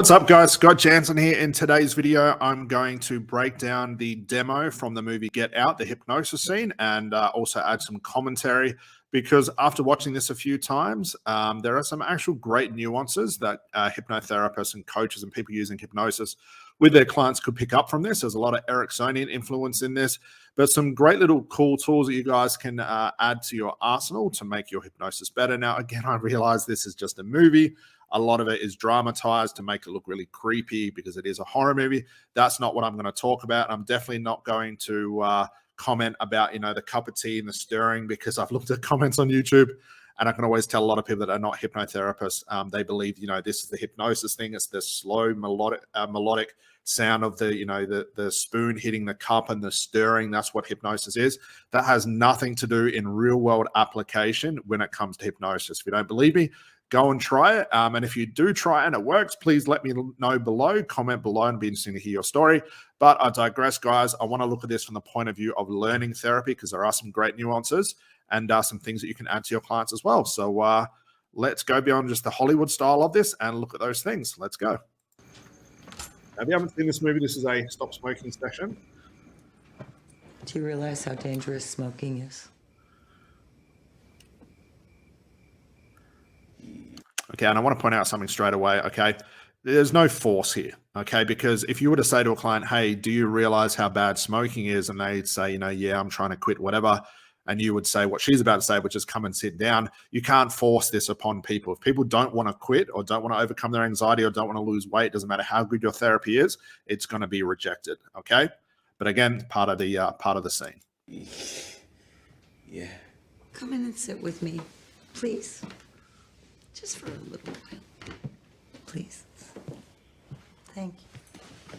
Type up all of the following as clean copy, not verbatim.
What's up, guys? Scott Jansen here. In today's video, I'm going to break down the demo from the movie Get Out, the hypnosis scene, and also add some commentary because after watching this a few times, there are some actual great nuances that hypnotherapists and coaches and people using hypnosis with their clients could pick up from this. There's a lot of Ericksonian influence in this, but some great little cool tools that you guys can add to your arsenal to make your hypnosis better. Now, again, I realize this is just a movie. A lot of it is dramatized to make it look really creepy because it is a horror movie. That's not what I'm going to talk about. I'm definitely not going to comment about, the cup of tea and the stirring, because I've looked at comments on YouTube and I can always tell a lot of people that are not hypnotherapists. They believe, this is the hypnosis thing. It's the slow melodic sound of the spoon hitting the cup and the stirring. That's what hypnosis is. That has nothing to do in real world application when it comes to hypnosis. If you don't believe me, go and try it. And if you do try it and it works, please let me know below, comment below, and be interesting to hear your story. But I digress, guys. I want to look at this from the point of view of learning therapy because there are some great nuances and some things that you can add to your clients as well. So let's go beyond just the Hollywood style of this and look at those things. Let's go. Now, if you haven't seen this movie, this is a stop smoking session. Do you realize how dangerous smoking is? Okay, and I want to point out something straight away, okay? There's no force here, okay? Because if you were to say to a client, hey, do you realize how bad smoking is? And they'd say, yeah, I'm trying to quit, whatever. And you would say what she's about to say, which is come and sit down. You can't force this upon people. If people don't want to quit or don't want to overcome their anxiety or don't want to lose weight, doesn't matter how good your therapy is, it's going to be rejected, okay? But again, part of the scene. Yeah. Come in and sit with me, please. Just for a little while, please. Thank you.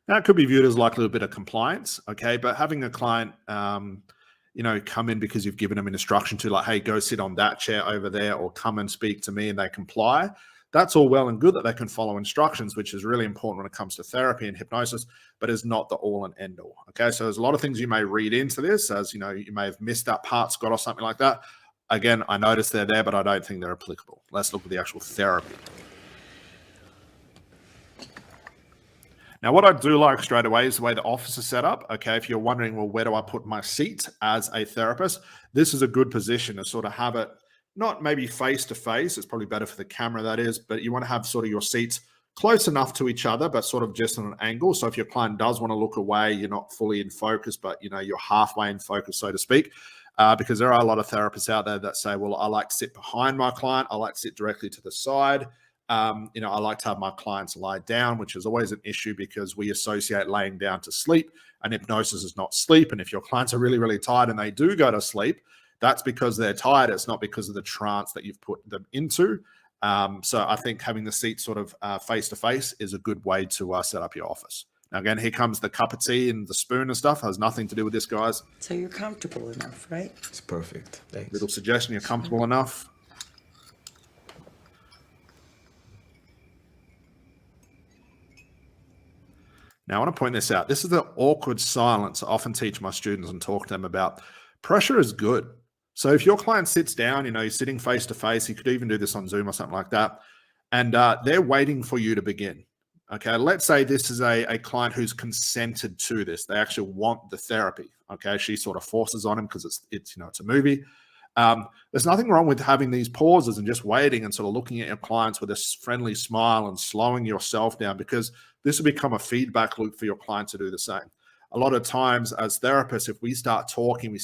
Now, it could be viewed as like a little bit of compliance, okay? But having a client, come in because you've given them an instruction to, like, hey, go sit on that chair over there or come and speak to me, and they comply. That's all well and good that they can follow instructions, which is really important when it comes to therapy and hypnosis, but is not the all and end all, okay? So there's a lot of things you may read into this as, you may have missed that part, Scott, or something like that. Again, I noticed they're there, but I don't think they're applicable. Let's look at the actual therapy. Now, what I do like straight away is the way the office is set up. Okay, if you're wondering, well, where do I put my seat as a therapist? This is a good position to sort of have it, not maybe face to face. It's probably better for the camera, that is, but you want to have sort of your seats close enough to each other, but sort of just on an angle. So if your client does want to look away, you're not fully in focus, but you're halfway in focus, so to speak. Because there are a lot of therapists out there that say, well, I like to sit behind my client. I like to sit directly to the side. I like to have my clients lie down, which is always an issue because we associate laying down to sleep, and hypnosis is not sleep. And if your clients are really, really tired and they do go to sleep, that's because they're tired. It's not because of the trance that you've put them into. So I think having the seat sort of face-to-face is a good way to set up your office. Now, again, here comes the cup of tea and the spoon and stuff. Has nothing to do with this, guys. So you're comfortable enough, right? It's perfect. Thanks. Little suggestion, you're comfortable enough. Now, I want to point this out. This is the awkward silence I often teach my students and talk to them about. Pressure is good. So if your client sits down, you're sitting face-to-face, you could even do this on Zoom or something like that, and they're waiting for you to begin. Okay, let's say this is a client who's consented to this. They actually want the therapy. Okay, she sort of forces on him because it's a movie. There's nothing wrong with having these pauses and just waiting and sort of looking at your clients with a friendly smile and slowing yourself down, because this will become a feedback loop for your client to do the same. A lot of times as therapists, if we start talking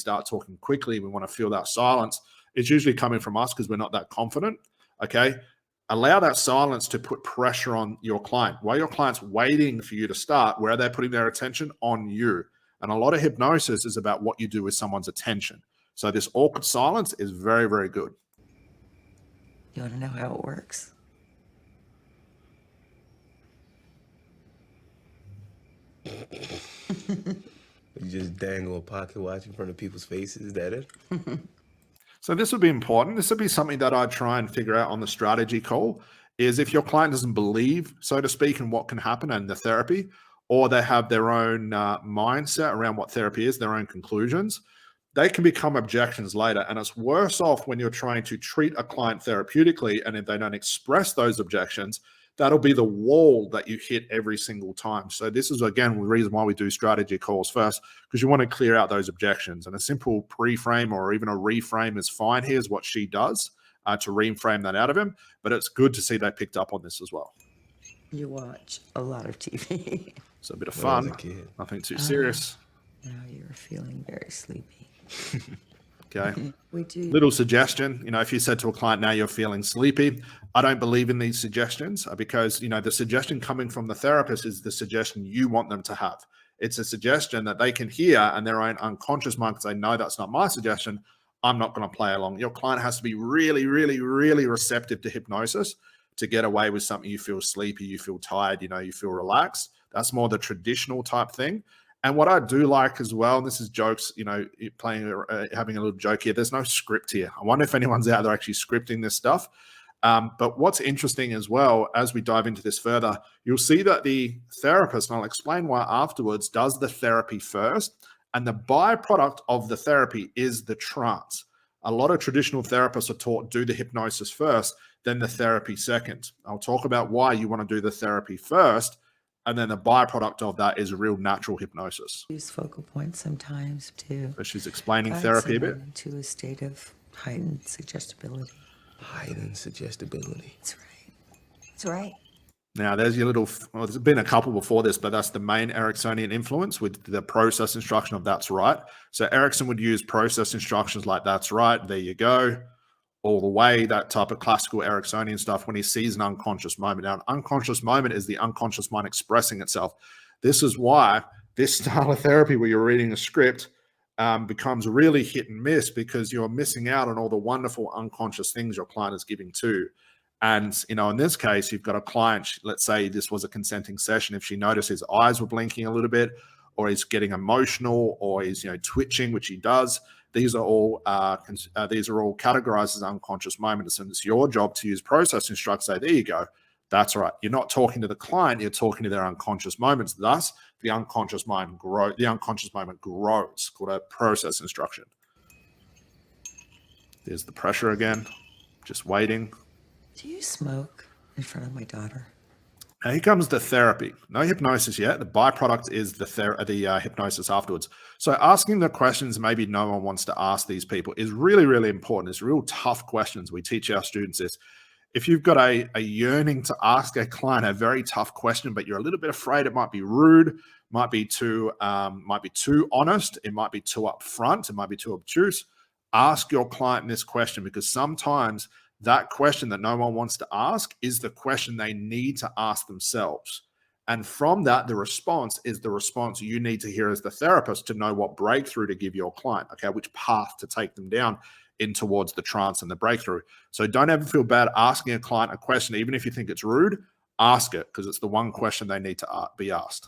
quickly, we want to feel that silence. It's usually coming from us because we're not that confident. Okay. Allow that silence to put pressure on your client. While your client's waiting for you to start, where are they putting their attention? On you. And a lot of hypnosis is about what you do with someone's attention. So this awkward silence is very, very good. You want to know how it works? You just dangle a pocket watch in front of people's faces. Is that it? So this would be important. This would be something that I'd try and figure out on the strategy call, is if your client doesn't believe, so to speak, in what can happen and the therapy, or they have their own mindset around what therapy is, their own conclusions, they can become objections later. And it's worse off when you're trying to treat a client therapeutically, and if they don't express those objections, that'll be the wall that you hit every single time. So this is, again, the reason why we do strategy calls first, because you want to clear out those objections. And a simple pre-frame or even a reframe is fine. Here's what she does to reframe that out of him. But it's good to see they picked up on this as well. You watch a lot of TV. It's a bit of fun. Nothing too serious. Now you're feeling very sleepy. Okay. We do. Little suggestion, if you said to a client, now you're feeling sleepy, I don't believe in these suggestions because, the suggestion coming from the therapist is the suggestion you want them to have. It's a suggestion that they can hear and their own unconscious mind can say, no, that's not my suggestion. I'm not going to play along. Your client has to be really, really, really receptive to hypnosis to get away with something. You feel sleepy, you feel tired, you feel relaxed. That's more the traditional type thing. And what I do like as well, and this is jokes, having a little joke here, there's no script here. I wonder if anyone's out there actually scripting this stuff. But what's interesting as well, as we dive into this further, you'll see that the therapist, and I'll explain why afterwards, does the therapy first. And the byproduct of the therapy is the trance. A lot of traditional therapists are taught do the hypnosis first, then the therapy second. I'll talk about why you want to do the therapy first. And then the byproduct of that is real natural hypnosis. Use focal points sometimes too. But she's explaining therapy a bit. To a state of heightened suggestibility. Heightened suggestibility. That's right. That's right. Now, there's your little, well, there's been a couple before this, but that's the main Ericksonian influence with the process instruction of that's right. So Erickson would use process instructions like that's right, there you go, all the way, that type of classical Ericksonian stuff when he sees an unconscious moment. Now, an unconscious moment is the unconscious mind expressing itself. This is why this style of therapy where you're reading a script becomes really hit and miss because you're missing out on all the wonderful unconscious things your client is giving to. And, in this case, you've got a client, let's say this was a consenting session. If she noticed his eyes were blinking a little bit, or he's getting emotional, or he's, twitching, which he does, these are all categorized as unconscious moments. And it's your job to use process instruct, say, there you go. That's right. You're not talking to the client, you're talking to their unconscious moments. Thus, the unconscious moment grows, called a process instruction. There's the pressure again, just waiting. Do you smoke in front of my daughter? Now here comes the therapy. No hypnosis yet. The byproduct is the hypnosis afterwards. So asking the questions maybe no one wants to ask these people is really, really important. It's real tough questions. We teach our students this. If you've got a yearning to ask a client a very tough question, but you're a little bit afraid it might be rude, might be too honest, it might be too upfront, it might be too obtuse, ask your client this question, because sometimes that question that no one wants to ask is the question they need to ask themselves. And from that, the response is the response you need to hear as the therapist to know what breakthrough to give your client, okay, which path to take them down in towards the trance and the breakthrough. So don't ever feel bad asking a client a question, even if you think it's rude, ask it, because it's the one question they need to be asked.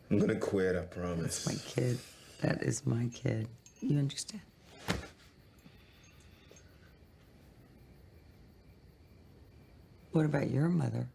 I'm going to quit, I promise. That's my kid. That is my kid. You understand? What about your mother?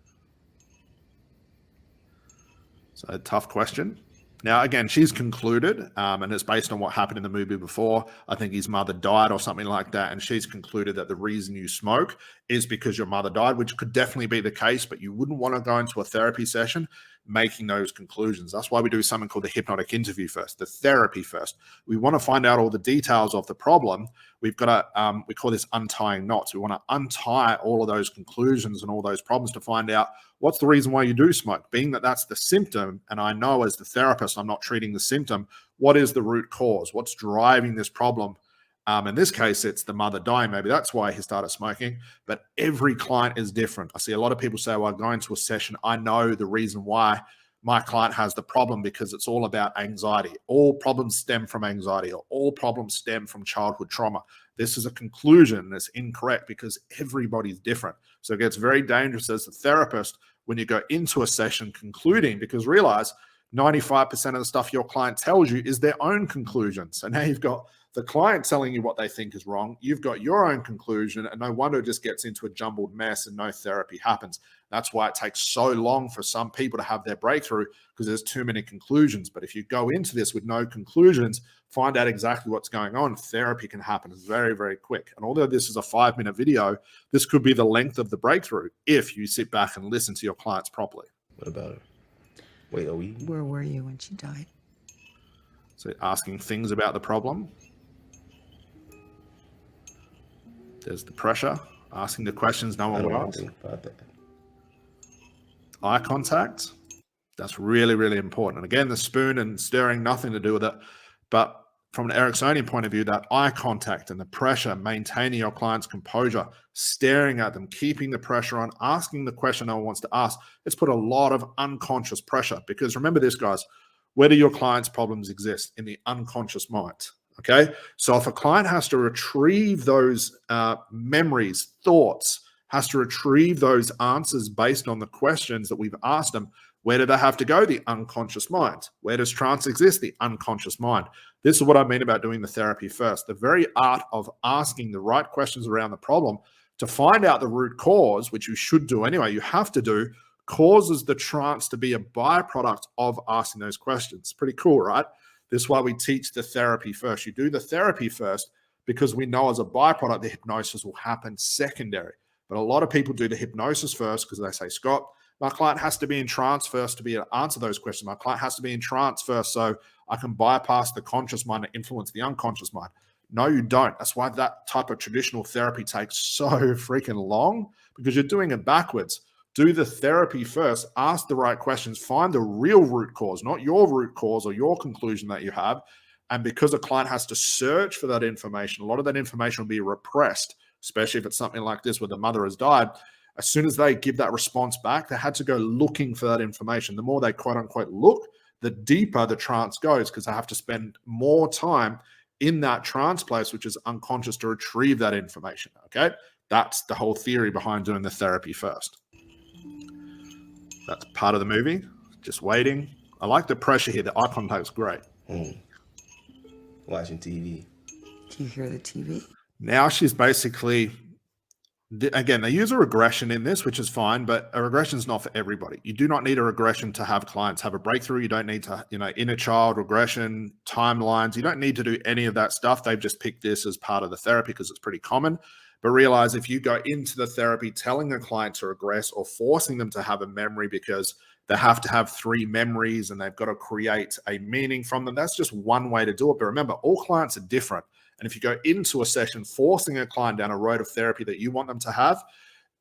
So a tough question. Now, again, she's concluded, and it's based on what happened in the movie before. I think his mother died or something like that, and she's concluded that the reason you smoke is because your mother died, which could definitely be the case, but you wouldn't want to go into a therapy session making those conclusions. That's why we do something called the hypnotic interview first, the therapy first. We want to find out all the details of the problem. We've got to, we call this untying knots. We want to untie all of those conclusions and all those problems to find out what's the reason why you do smoke. Being that that's the symptom, and I know as the therapist, I'm not treating the symptom, what is the root cause? What's driving this problem? In this case, it's the mother dying. Maybe that's why he started smoking. But every client is different. I see a lot of people say, well, I go into a session, I know the reason why my client has the problem because it's all about anxiety. All problems stem from anxiety, or all problems stem from childhood trauma. This is a conclusion that's incorrect because everybody's different. So it gets very dangerous as a therapist when you go into a session concluding, because realize 95% of the stuff your client tells you is their own conclusion. So now you've got The client telling you what they think is wrong, you've got your own conclusion, and no wonder it just gets into a jumbled mess and no therapy happens. That's why it takes so long for some people to have their breakthrough, because there's too many conclusions. But if you go into this with no conclusions, find out exactly what's going on, therapy can happen very, very quick. And although this is a 5-minute video, this could be the length of the breakthrough if you sit back and listen to your clients properly. What about her? Wait, are we? Where were you when she died? So asking things about the problem. There's the pressure, asking the questions no one I would don't ask. think about that. Eye contact, that's really, really important. And again, the spoon and stirring, nothing to do with it. But from an Ericksonian point of view, that eye contact and the pressure, maintaining your client's composure, staring at them, keeping the pressure on, asking the question no one wants to ask, it's put a lot of unconscious pressure. Because remember this, guys, where do your client's problems exist? In the unconscious mind. Okay, so if a client has to retrieve those memories, thoughts, has to retrieve those answers based on the questions that we've asked them, where do they have to go? The unconscious mind. Where does trance exist? The unconscious mind. This is what I mean about doing the therapy first. The very art of asking the right questions around the problem to find out the root cause, which you should do anyway, you have to do, causes the trance to be a byproduct of asking those questions. Pretty cool, right? This is why we teach the therapy first. You do the therapy first because we know as a byproduct, the hypnosis will happen secondary. But a lot of people do the hypnosis first because they say, Scott, my client has to be in trance first to be able to answer those questions. My client has to be in trance first so I can bypass the conscious mind and influence the unconscious mind. No, you don't. That's why that type of traditional therapy takes so freaking long, because you're doing it backwards. Do the therapy first, ask the right questions, find the real root cause, not your root cause or your conclusion that you have. And because a client has to search for that information, a lot of that information will be repressed, especially if it's something like this where the mother has died. As soon as they give that response back, they had to go looking for that information. The more they quote unquote look, the deeper the trance goes, because they have to spend more time in that trance place, which is unconscious, to retrieve that information. Okay. That's the whole theory behind doing the therapy first. That's part of the movie. Just waiting. I like the pressure here. The eye contact's great. Watching TV. Do you hear the TV? Now she's basically, again, they use a regression in this, which is fine, but a regression is not for everybody. You do not need a regression to have clients have a breakthrough. You don't need to, inner child regression, timelines. You don't need to do any of that stuff. They've just picked this as part of the therapy because it's pretty common. But realize if you go into the therapy telling a client to regress or forcing them to have a memory because they have to have 3 memories and they've got to create a meaning from them, that's just one way to do it. But remember, all clients are different. And if you go into a session forcing a client down a road of therapy that you want them to have,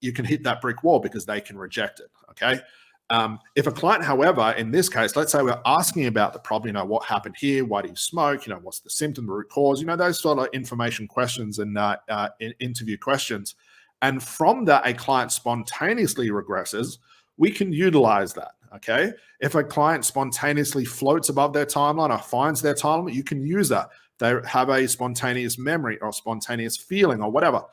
you can hit that brick wall because they can reject it, okay? If a client, however, in this case, let's say we're asking about the problem, what happened here, why do you smoke, what's the symptom, the root cause, those sort of information questions and interview questions. And from that, a client spontaneously regresses, we can utilize that, okay? If a client spontaneously floats above their timeline or finds their timeline, you can use that. They have a spontaneous memory or spontaneous feeling or whatever.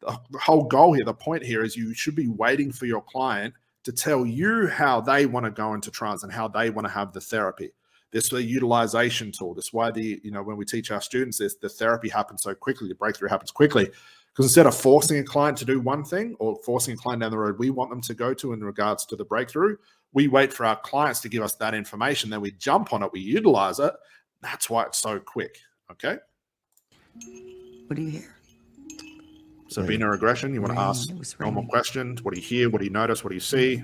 The whole goal here, the point here is you should be waiting for your client to tell you how they want to go into trance and how they want to have the therapy. This is a utilization tool. That's why when we teach our students this, the therapy happens so quickly, the breakthrough happens quickly. Because instead of forcing a client to do one thing or forcing a client down the road we want them to go to in regards to the breakthrough, we wait for our clients to give us that information. Then we jump on it, we utilize it. That's why it's so quick. Okay. What do you hear? So being a regression, you want to ask normal questions. What do you hear? What do you notice? What do you see?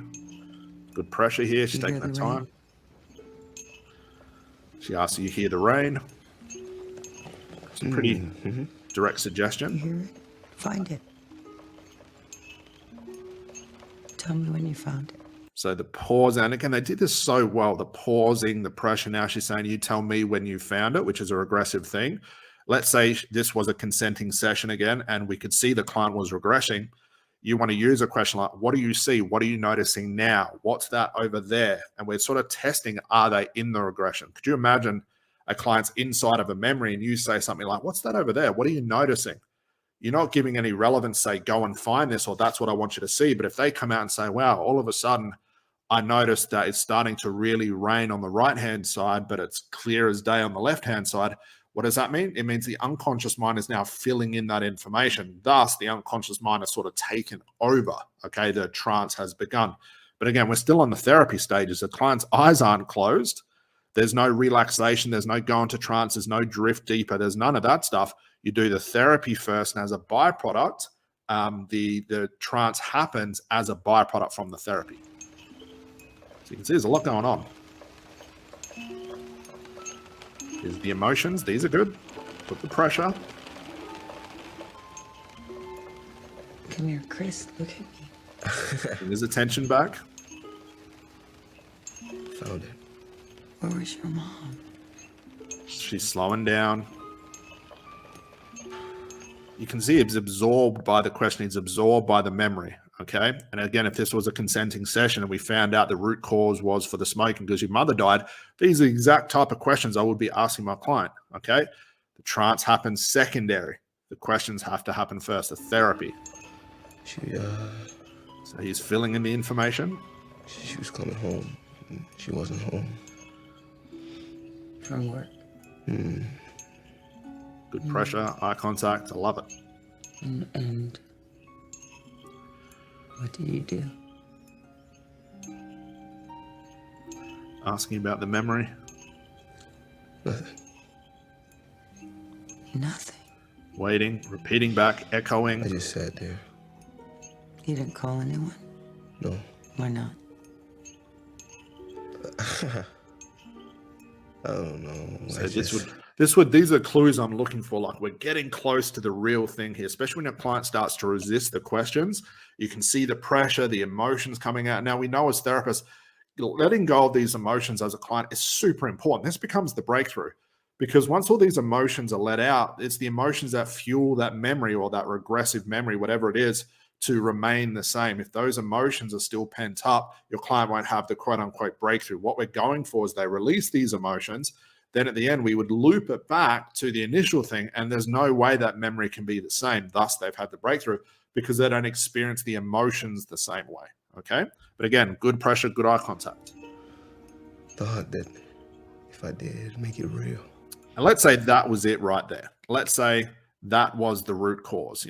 Good pressure here. She's taking her time. She asks, do you hear the rain? It's a pretty direct suggestion. You hear it? Find it. Tell me when you found it. So the pause, and again, they did this so well, the pausing, the pressure. Now she's saying, you tell me when you found it, which is a regressive thing. Let's say this was a consenting session again, and we could see the client was regressing. You want to use a question like, what do you see? What are you noticing now? What's that over there? And we're sort of testing, are they in the regression? Could you imagine a client's inside of a memory and you say something like, what's that over there? What are you noticing? You're not giving any relevance, say, go and find this, or that's what I want you to see. But if they come out and say, wow, all of a sudden, I noticed that it's starting to really rain on the right-hand side, but it's clear as day on the left-hand side. What does that mean? It means the unconscious mind is now filling in that information. Thus, the unconscious mind has sort of taken over. Okay, the trance has begun. But again, we're still on the therapy stages. The client's eyes aren't closed. There's no relaxation. There's no going to trance. There's no drift deeper. There's none of that stuff. You do the therapy first, and as a byproduct, the trance happens as a byproduct from the therapy. So you can see there's a lot going on. Here's the emotions. These are good. Put the pressure. Come here, Chris. Look at me. Bring his attention back. Found it. Where was your mom? She's slowing down. You can see he's absorbed by the question. He's absorbed by the memory. Okay. And again, if this was a consenting session and we found out the root cause was for the smoking because your mother died, these are the exact type of questions I would be asking my client. Okay. The trance happens secondary. The questions have to happen first, the therapy. So he's filling in the information. She was coming home. She wasn't home. From work. Good pressure, eye contact. I love it. And what did you do? Asking about the memory. Nothing. Nothing. Waiting, repeating back, echoing. I just sat there. You didn't call anyone? No. Why not? I don't know. So these are clues I'm looking for. Like, we're getting close to the real thing here, especially when a client starts to resist the questions. You can see the pressure, the emotions coming out. Now, we know as therapists, letting go of these emotions as a client is super important. This becomes the breakthrough, because once all these emotions are let out, it's the emotions that fuel that memory or that regressive memory, whatever it is, to remain the same. If those emotions are still pent up, your client won't have the quote unquote breakthrough. What we're going for is they release these emotions. Then at the end, we would loop it back to the initial thing. And there's no way that memory can be the same. Thus, they've had the breakthrough because they don't experience the emotions the same way. Okay. But again, good pressure, good eye contact. Thought that if I did, make it real. And let's say that was it right there. Let's say that was the root cause.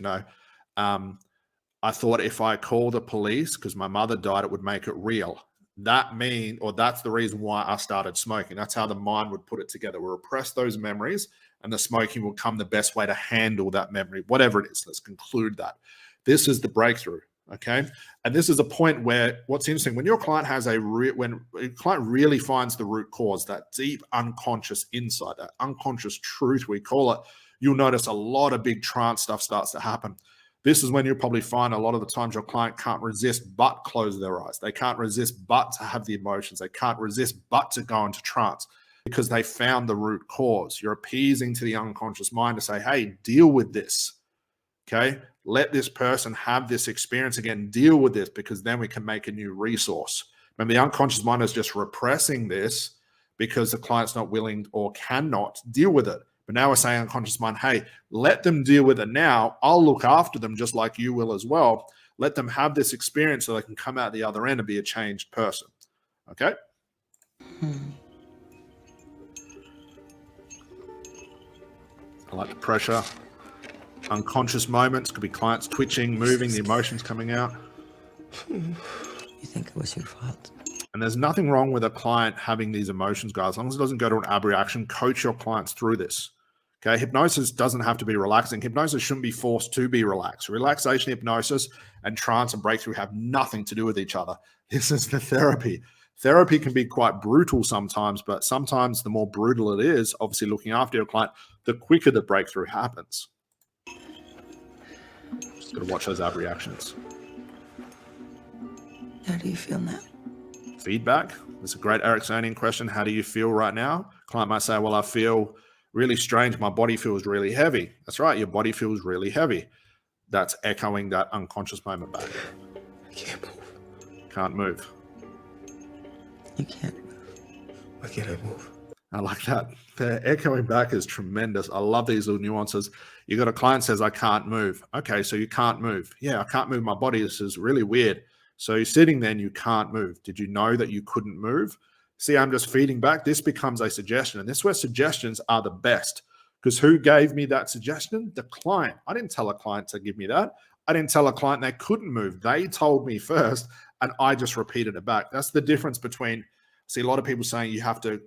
I thought if I call the police because my mother died, it would make it real. That's the reason why I started smoking. That's how the mind would put it together. We'll repress those memories and the smoking will come the best way to handle that memory, whatever it is. Let's conclude that. This is the breakthrough. Okay. And this is a point where what's interesting, when your client has when a client really finds the root cause, that deep unconscious insight, that unconscious truth, we call it, you'll notice a lot of big trance stuff starts to happen. This is when you'll probably find a lot of the times your client can't resist but close their eyes. They can't resist but to have the emotions. They can't resist but to go into trance because they found the root cause. You're appeasing to the unconscious mind to say, hey, deal with this. Okay, let this person have this experience again, deal with this, because then we can make a new resource. Remember, the unconscious mind is just repressing this because the client's not willing or cannot deal with it. But now we're saying unconscious mind, hey, let them deal with it now. I'll look after them just like you will as well. Let them have this experience so they can come out the other end and be a changed person. Okay? I like the pressure. Unconscious moments could be clients twitching, moving, the emotions coming out. You think it was your fault? And there's nothing wrong with a client having these emotions, guys. As long as it doesn't go to an abreaction, coach your clients through this. Okay, hypnosis doesn't have to be relaxing. Hypnosis shouldn't be forced to be relaxed. Relaxation, hypnosis, and trance and breakthrough have nothing to do with each other. This is the therapy. Therapy can be quite brutal sometimes, but sometimes the more brutal it is, obviously looking after your client, the quicker the breakthrough happens. Just got to watch those abreactions. How do you feel now? Feedback. It's a great Ericksonian question. How do you feel right now? Client might say, well, I feel really strange. My body feels really heavy. That's right. Your body feels really heavy. That's echoing that unconscious moment back. I can't move. Can't move. You can't move. Why can't I move? I like that. The echoing back is tremendous. I love these little nuances. You got a client says, I can't move. Okay, so you can't move. Yeah, I can't move my body. This is really weird. So you're sitting there and you can't move. Did you know that you couldn't move? See, I'm just feeding back. This becomes a suggestion. And this is where suggestions are the best, Because who gave me that suggestion? The client. I didn't tell a client to give me that. I didn't tell a client they couldn't move. They told me first, and I just repeated it back. That's the difference between, see a lot of people saying you have to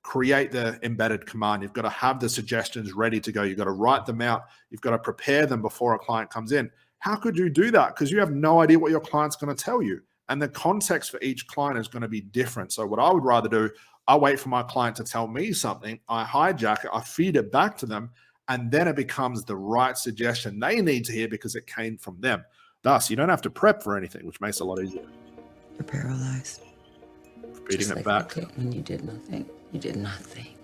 create the embedded command. You've got to have the suggestions ready to go. You've got to write them out. You've got to prepare them before a client comes in. How could you do that? Because you have no idea what your client's going to tell you. And the context for each client is going to be different. So what I would rather do, I wait for my client to tell me something, I hijack it, I feed it back to them, and then it becomes the right suggestion they need to hear because it came from them. Thus, you don't have to prep for anything, which makes it a lot easier. You're paralyzed. Feeding it back. When you did nothing. You did nothing.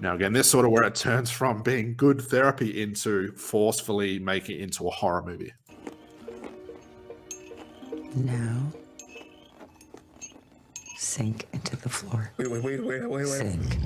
Now, again, this is sort of where it turns from being good therapy into forcefully making it into a horror movie. Now, sink into the floor. Wait. Sink.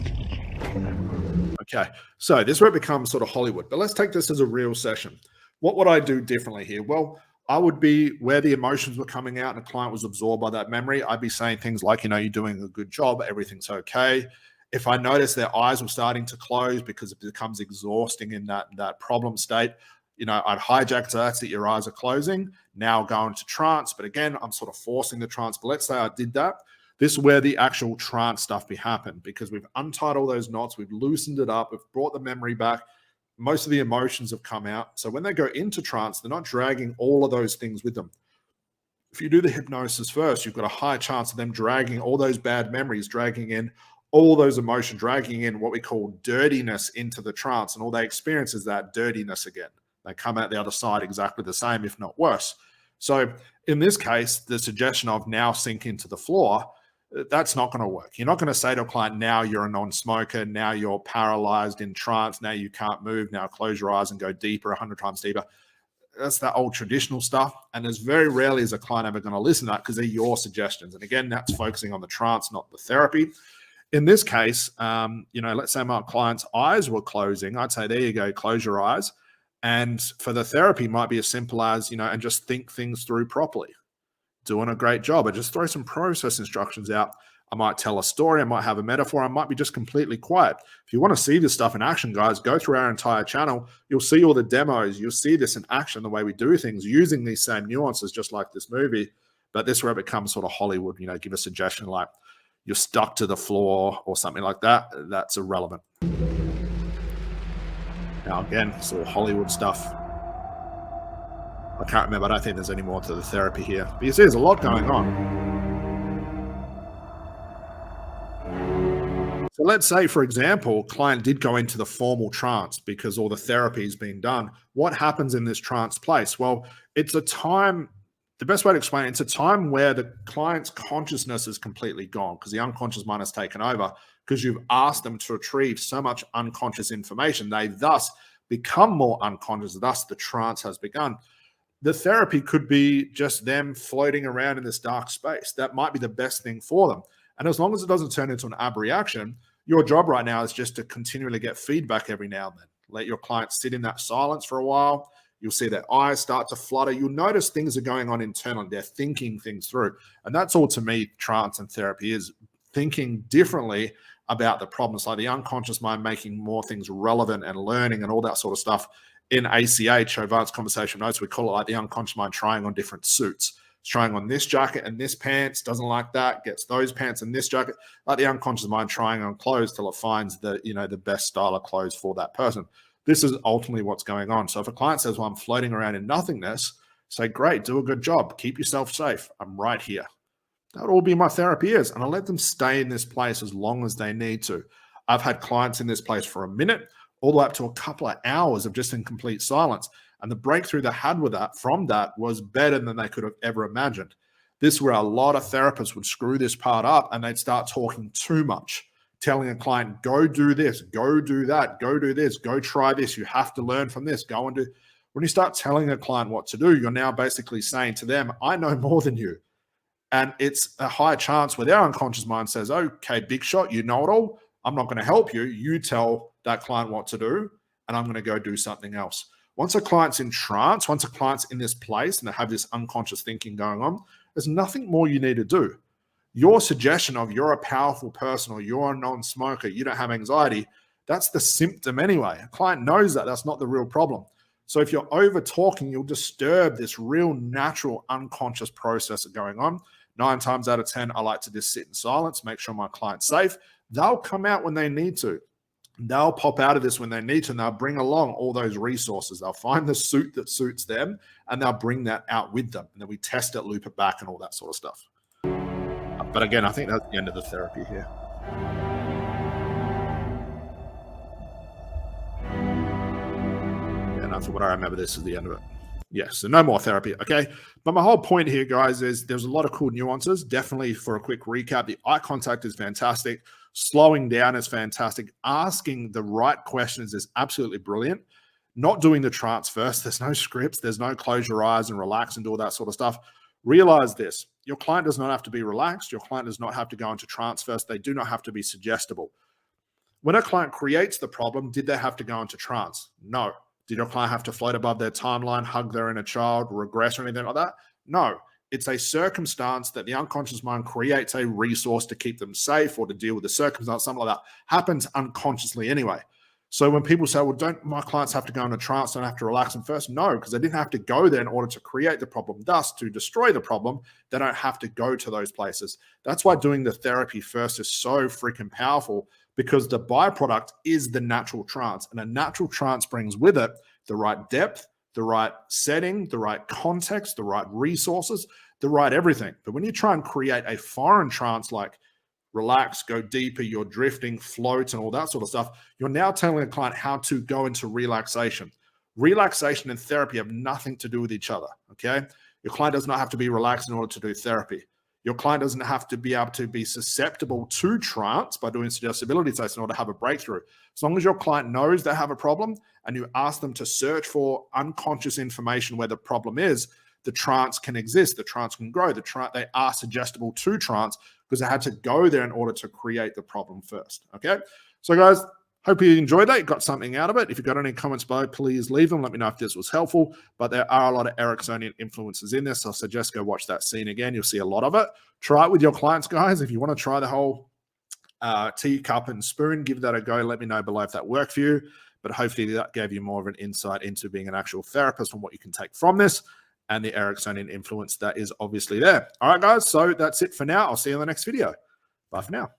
Okay, so this is where it becomes sort of Hollywood. But let's take this as a real session. What would I do differently here? Well, I would be where the emotions were coming out and the client was absorbed by that memory. I'd be saying things like, you know, you're doing a good job. Everything's okay. If I noticed their eyes were starting to close because it becomes exhausting in that problem state, you know, I'd hijack that your eyes are closing. Now go into trance. But again, I'm sort of forcing the trance. But let's say I did that. This is where the actual trance stuff happened because we've untied all those knots. We've loosened it up. We've brought the memory back. Most of the emotions have come out. So when they go into trance, they're not dragging all of those things with them. If you do the hypnosis first, you've got a high chance of them dragging all those bad memories, dragging in all those emotions, dragging in what we call dirtiness into the trance. And all they experience is that dirtiness again. They come out the other side exactly the same, if not worse. So in this case, the suggestion of now sink into the floor, that's not going to work. You're not going to say to a client, now you're a non-smoker, now you're paralyzed in trance, now you can't move, now close your eyes and go deeper, 100 times deeper. That's that old traditional stuff. And there's very rarely is a client ever going to listen to that because they're your suggestions. And again, that's focusing on the trance, not the therapy. In this case, you know, let's say my client's eyes were closing. I'd say, there you go, close your eyes. And for the therapy, it might be as simple as, you know, and just think things through properly. Doing a great job. I just throw some process instructions out. I might tell a story. I might have a metaphor. I might be just completely quiet. If you want to see this stuff in action, guys, go through our entire channel. You'll see all the demos. You'll see this in action, the way we do things using these same nuances, just like this movie. But this is where it becomes sort of Hollywood, you know, give a suggestion like you're stuck to the floor or something like that. That's irrelevant. Now, again, sort of Hollywood stuff. I can't remember. I don't think there's any more to the therapy here. But you see, there's a lot going on. So let's say, for example, client did go into the formal trance because all the therapy is being done. What happens in this trance place? Well, it's a time, the best way to explain it, it's a time where the client's consciousness is completely gone because the unconscious mind has taken over because you've asked them to retrieve so much unconscious information. They thus become more unconscious. Thus, the trance has begun. The therapy could be just them floating around in this dark space. That might be the best thing for them. And as long as it doesn't turn into an ab reaction, your job right now is just to continually get feedback every now and then. Let your client sit in that silence for a while. You'll see their eyes start to flutter. You'll notice things are going on internally. They're thinking things through. And that's all to me, trance and therapy is thinking differently about the problems, like the unconscious mind making more things relevant and learning and all that sort of stuff. In ACH, Advanced Conversational Notes, we call it like the unconscious mind trying on different suits. It's trying on this jacket and this pants, doesn't like that, gets those pants and this jacket. Like the unconscious mind trying on clothes till it finds the, you know, the best style of clothes for that person. This is ultimately what's going on. So if a client says, well, I'm floating around in nothingness, say, great, do a good job. Keep yourself safe. I'm right here. That would all be my therapy is. And I let them stay in this place as long as they need to. I've had clients in this place for a minute, all the way up to a couple of hours of just in complete silence. And the breakthrough they had with that from that was better than they could have ever imagined. This is where a lot of therapists would screw this part up and they'd start talking too much, telling a client, go do this, go do that, go do this, go try this. You have to learn from this. Go and do. When you start telling a client what to do, you're now basically saying to them, I know more than you. And it's a high chance where their unconscious mind says, okay, big shot, you know it all. I'm not going to help you. You tell that client what to do, and I'm going to go do something else. Once a client's in trance, once a client's in this place and they have this unconscious thinking going on, there's nothing more you need to do. Your suggestion of you're a powerful person or you're a non-smoker, you don't have anxiety, That's the symptom anyway. A client knows that that's not the real problem. So if you're over talking, you'll disturb this real natural unconscious process going on. 9 times out of 10, I like to just sit in silence, make sure my client's safe. They'll come out when they need to. They'll pop out of this when they need to, and they'll bring along all those resources. They'll find the suit that suits them, and they'll bring that out with them. And then we test it, loop it back, and all that sort of stuff. But again, I think that's the end of the therapy here. And for what I remember, this is the end of it. Yes, so no more therapy, okay? But my whole point here, guys, is there's a lot of cool nuances. Definitely, for a quick recap, the eye contact is fantastic. Slowing down is fantastic. Asking the right questions is absolutely brilliant. Not doing the trance first. There's no scripts. There's no close your eyes and relax and do all that sort of stuff. Realize this. Your client does not have to be relaxed. Your client does not have to go into trance first. They do not have to be suggestible. When a client creates the problem, did they have to go into trance? No. Did your client have to float above their timeline, hug their inner child, regress, or anything like that? No. It's a circumstance that the unconscious mind creates a resource to keep them safe or to deal with the circumstance, something like that. Happens unconsciously anyway. So when people say, well, don't my clients have to go into trance, don't have to relax them first? No, because they didn't have to go there in order to create the problem. Thus, to destroy the problem, they don't have to go to those places. That's why doing the therapy first is so freaking powerful, because the byproduct is the natural trance. And a natural trance brings with it the right depth, the right setting, the right context, the right resources, the right everything. But when you try and create a foreign trance like relax, go deeper, you're drifting, float, and all that sort of stuff, you're now telling the client how to go into relaxation. Relaxation and therapy have nothing to do with each other, okay? Your client does not have to be relaxed in order to do therapy. Your client doesn't have to be able to be susceptible to trance by doing suggestibility tests in order to have a breakthrough. As long as your client knows they have a problem and you ask them to search for unconscious information where the problem is, the trance can exist, the trance can grow, they are suggestible to trance because they had to go there in order to create the problem first, okay? So guys, hope you enjoyed that, you got something out of it. If you've got any comments below, please leave them. Let me know if this was helpful, but there are a lot of Ericksonian influences in this, so I suggest go watch that scene again. You'll see a lot of it. Try it with your clients, guys. If you want to try the whole teacup and spoon, give that a go. Let me know below if that worked for you, but hopefully that gave you more of an insight into being an actual therapist and what you can take from this and the Ericksonian influence that is obviously there. All right, guys, so that's it for now. I'll see you in the next video. Bye for now.